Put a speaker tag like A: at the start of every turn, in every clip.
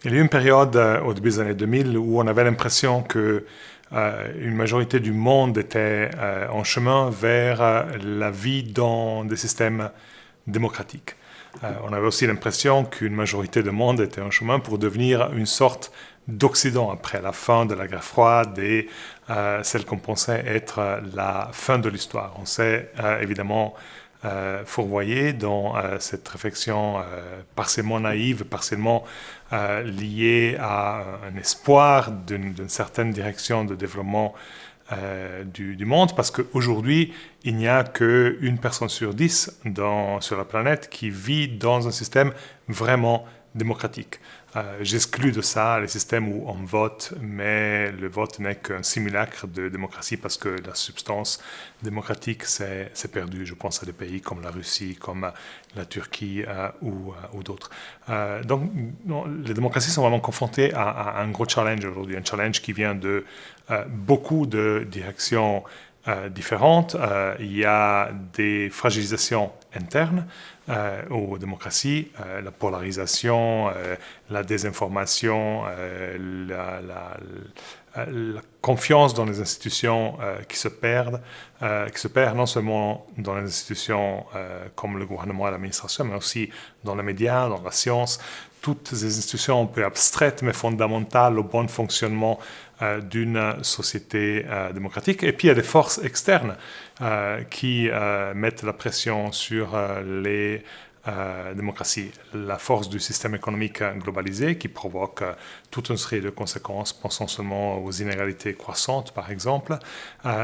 A: Il y a eu une période au début des années 2000 où on avait l'impression que une majorité du monde était en chemin vers la vie dans des systèmes démocratiques. On avait aussi l'impression qu'une majorité du monde était en chemin pour devenir une sorte d'Occident après la fin de la guerre froide et celle qu'on pensait être la fin de l'histoire. On s'est évidemment fourvoyé dans cette réflexion partiellement naïve, partiellement liée à un espoir d'une certaine direction de développement du monde, parce qu'aujourd'hui, il n'y a qu'une personne sur 10 sur la planète qui vit dans un système vraiment démocratique. J'exclus de ça les systèmes où on vote, mais le vote n'est qu'un simulacre de démocratie parce que la substance démocratique s'est perdue. Je pense à des pays comme la Russie, comme la Turquie ou d'autres. Donc, les démocraties sont vraiment confrontées à un gros challenge aujourd'hui, un challenge qui vient de beaucoup de directions différentes. Il y a des fragilisations internes aux démocraties, la polarisation, la désinformation, la confiance dans les institutions qui se perd non seulement dans les institutions comme le gouvernement et l'administration, mais aussi dans les médias, dans la science. Toutes ces institutions un peu abstraites mais fondamentales au bon fonctionnement d'une société démocratique. Et puis il y a des forces externes qui mettent la pression sur les démocraties. La force du système économique globalisé qui provoque toute une série de conséquences, pensons seulement aux inégalités croissantes par exemple,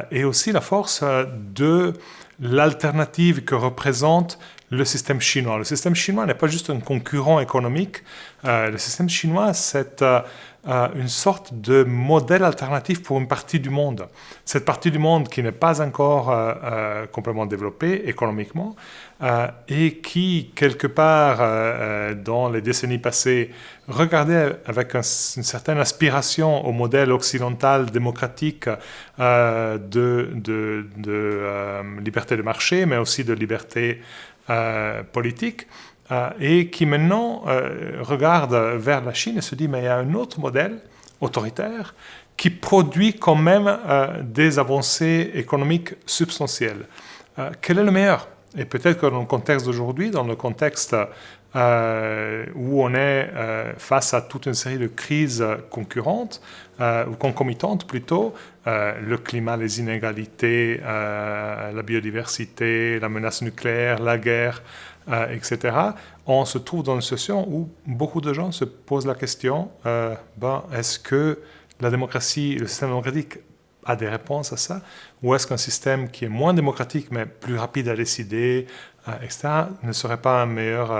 A: et aussi la force de l'alternative que représente le système chinois. Le système chinois n'est pas juste un concurrent économique, le système chinois c'est une sorte de modèle alternatif pour une partie du monde. Cette partie du monde qui n'est pas encore complètement développée économiquement et qui, quelque part, dans les décennies passées, regardait avec une certaine aspiration au modèle occidental démocratique de liberté de marché, mais aussi de liberté politique. Et qui maintenant regarde vers la Chine et se dit mais il y a un autre modèle autoritaire qui produit quand même des avancées économiques substantielles. Quel est le meilleur? Et peut-être que dans le contexte d'aujourd'hui, dans le contexte où on est face à toute une série de crises concurrentes, ou concomitantes plutôt, le climat, les inégalités, la biodiversité, la menace nucléaire, la guerre, etc., on se trouve dans une situation où beaucoup de gens se posent la question, est-ce que la démocratie, le système démocratique a des réponses à ça, ou est-ce qu'un système qui est moins démocratique mais plus rapide à décider, etc., ne serait pas une meilleure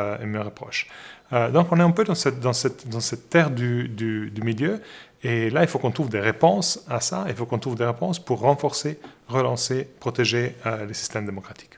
A: approche. Donc on est un peu dans cette terre du milieu, et là il faut qu'on trouve des réponses à ça, il faut qu'on trouve des réponses pour renforcer, relancer, protéger les systèmes démocratiques.